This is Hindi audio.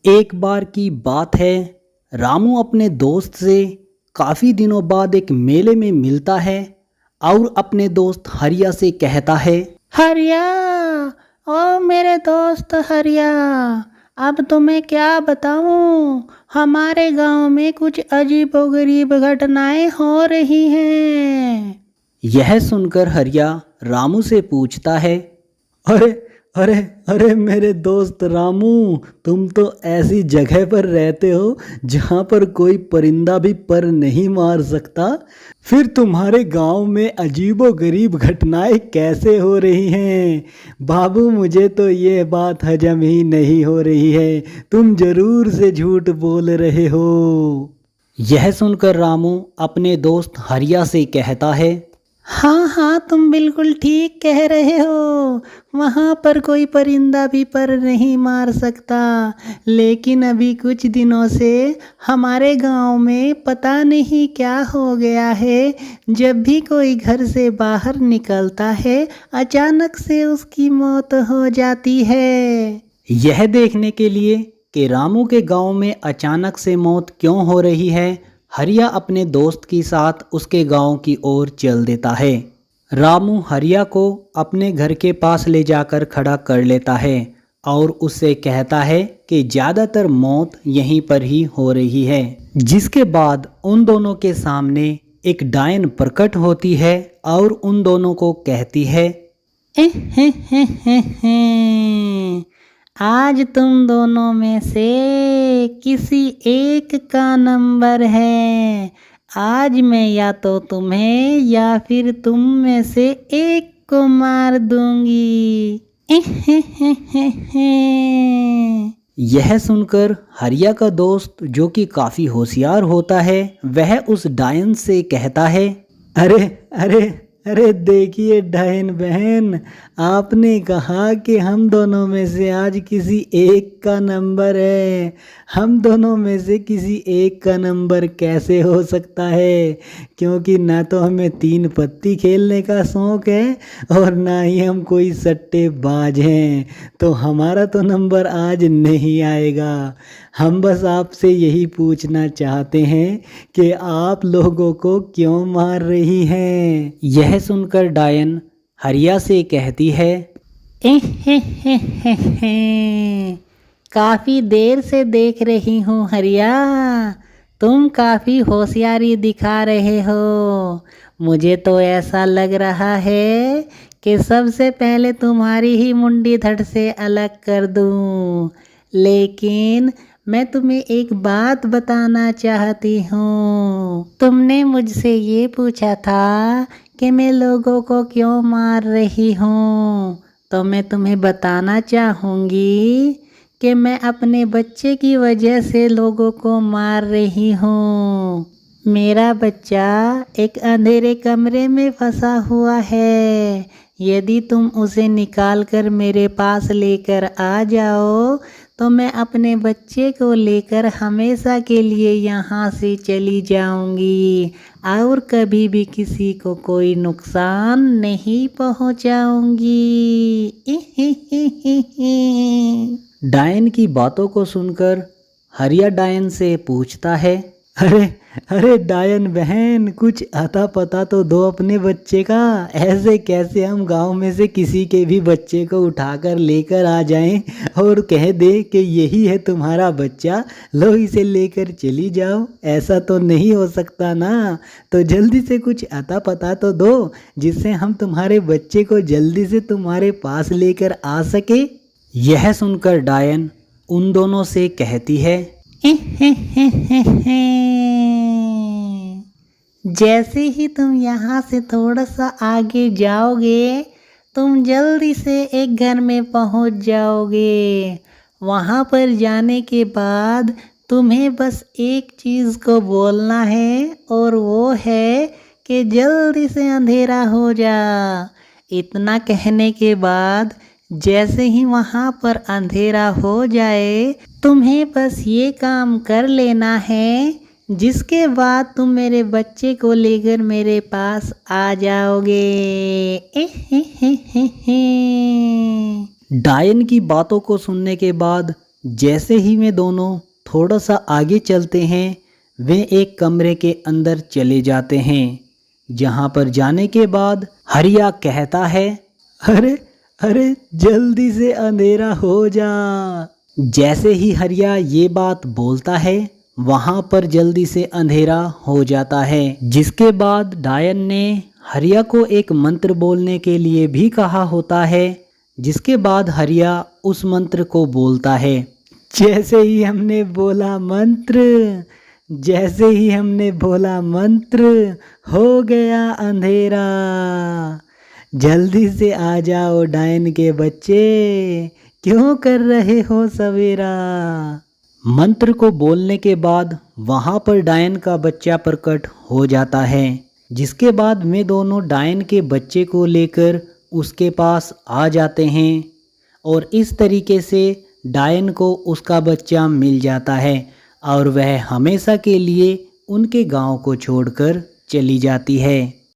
एक बार की बात है। रामू अपने दोस्त से काफ़ी दिनों बाद एक मेले में मिलता है और अपने दोस्त हरिया से कहता है। हरिया, ओ मेरे दोस्त हरिया, अब तुम्हें क्या बताऊं। हमारे गांव में कुछ अजीबोगरीब घटनाएं हो रही हैं। यह सुनकर हरिया रामू से पूछता है। अरे अरे अरे मेरे दोस्त रामू, तुम तो ऐसी जगह पर रहते हो जहाँ पर कोई परिंदा भी पर नहीं मार सकता। फिर तुम्हारे गांव में अजीबो गरीब घटनाएं कैसे हो रही हैं? बाबू, मुझे तो ये बात हजम ही नहीं हो रही है। तुम जरूर से झूठ बोल रहे हो। यह सुनकर रामू अपने दोस्त हरिया से कहता है। हाँ हाँ, तुम बिल्कुल ठीक कह रहे हो। वहाँ पर कोई परिंदा भी पर नहीं मार सकता। लेकिन अभी कुछ दिनों से हमारे गांव में पता नहीं क्या हो गया है। जब भी कोई घर से बाहर निकलता है, अचानक से उसकी मौत हो जाती है। यह देखने के लिए कि रामू के गांव में अचानक से मौत क्यों हो रही है, हरिया अपने दोस्त के साथ उसके गांव की ओर चल देता है। रामू हरिया को अपने घर के पास ले जाकर खड़ा कर लेता है और उससे कहता है कि ज़्यादातर मौत यहीं पर ही हो रही है। जिसके बाद उन दोनों के सामने एक डायन प्रकट होती है और उन दोनों को कहती है। आज तुम दोनों में से किसी एक का नंबर है। आज मैं या तो तुम्हें या फिर तुम में से एक को मार दूंगी। यह सुनकर हरिया का दोस्त, जो कि काफ़ी होशियार होता है, वह उस डायन से कहता है। अरे अरे अरे देखिए डायन बहन, आपने कहा कि हम दोनों में से आज किसी एक का नंबर है। हम दोनों में से किसी एक का नंबर कैसे हो सकता है? क्योंकि ना तो हमें तीन पत्ती खेलने का शौक़ है और ना ही हम कोई सट्टेबाज हैं, तो हमारा तो नंबर आज नहीं आएगा। हम बस आपसे यही पूछना चाहते हैं कि आप लोगों को क्यों मार रही हैं? यह सुनकर डायन हरिया से कहती है। काफ़ी देर से देख रही हूँ हरिया, तुम काफ़ी होशियारी दिखा रहे हो। मुझे तो ऐसा लग रहा है कि सबसे पहले तुम्हारी ही मुंडी धड़ से अलग कर दूँ। लेकिन मैं तुम्हें एक बात बताना चाहती हूँ। तुमने मुझसे ये पूछा था कि मैं लोगों को क्यों मार रही हूँ, तो मैं तुम्हें बताना चाहूँगी कि मैं अपने बच्चे की वजह से लोगों को मार रही हूँ। मेरा बच्चा एक अंधेरे कमरे में फंसा हुआ है। यदि तुम उसे निकाल कर मेरे पास लेकर आ जाओ तो मैं अपने बच्चे को लेकर हमेशा के लिए यहाँ से चली जाऊँगी और कभी भी किसी को कोई नुकसान नहीं पहुँचाऊँगी। डायन की बातों को सुनकर हरिया डायन से पूछता है। अरे अरे डायन बहन, कुछ अता पता तो दो अपने बच्चे का। ऐसे कैसे हम गांव में से किसी के भी बच्चे को उठाकर लेकर आ जाएं और कह दे कि यही है तुम्हारा बच्चा, लो इसे लेकर चली जाओ? ऐसा तो नहीं हो सकता ना। तो जल्दी से कुछ अता पता तो दो जिससे हम तुम्हारे बच्चे को जल्दी से तुम्हारे पास लेकर आ सके। यह सुनकर डायन उन दोनों से कहती है। जैसे ही तुम यहाँ से थोड़ा सा आगे जाओगे, तुम जल्दी से एक घर में पहुँच जाओगे। वहाँ पर जाने के बाद तुम्हें बस एक चीज़ को बोलना है और वो है कि जल्दी से अंधेरा हो जा। इतना कहने के बाद जैसे ही वहाँ पर अंधेरा हो जाए, तुम्हें बस ये काम कर लेना है, जिसके बाद तुम मेरे बच्चे को लेकर मेरे पास आ जाओगे। डायन की बातों को सुनने के बाद जैसे ही वे दोनों थोड़ा सा आगे चलते हैं, वे एक कमरे के अंदर चले जाते हैं। जहाँ पर जाने के बाद हरिया कहता है, अरे अरे जल्दी से अंधेरा हो जा। जैसे ही हरिया ये बात बोलता है, वहाँ पर जल्दी से अंधेरा हो जाता है। जिसके बाद डायन ने हरिया को एक मंत्र बोलने के लिए भी कहा होता है। जिसके बाद हरिया उस मंत्र को बोलता है। जैसे ही हमने बोला मंत्र हो गया अंधेरा। जल्दी से आ जाओ डायन के बच्चे, क्यों कर रहे हो सवेरा। मंत्र को बोलने के बाद वहाँ पर डायन का बच्चा प्रकट हो जाता है। जिसके बाद वे दोनों डायन के बच्चे को लेकर उसके पास आ जाते हैं और इस तरीके से डायन को उसका बच्चा मिल जाता है और वह हमेशा के लिए उनके गांव को छोड़कर चली जाती है।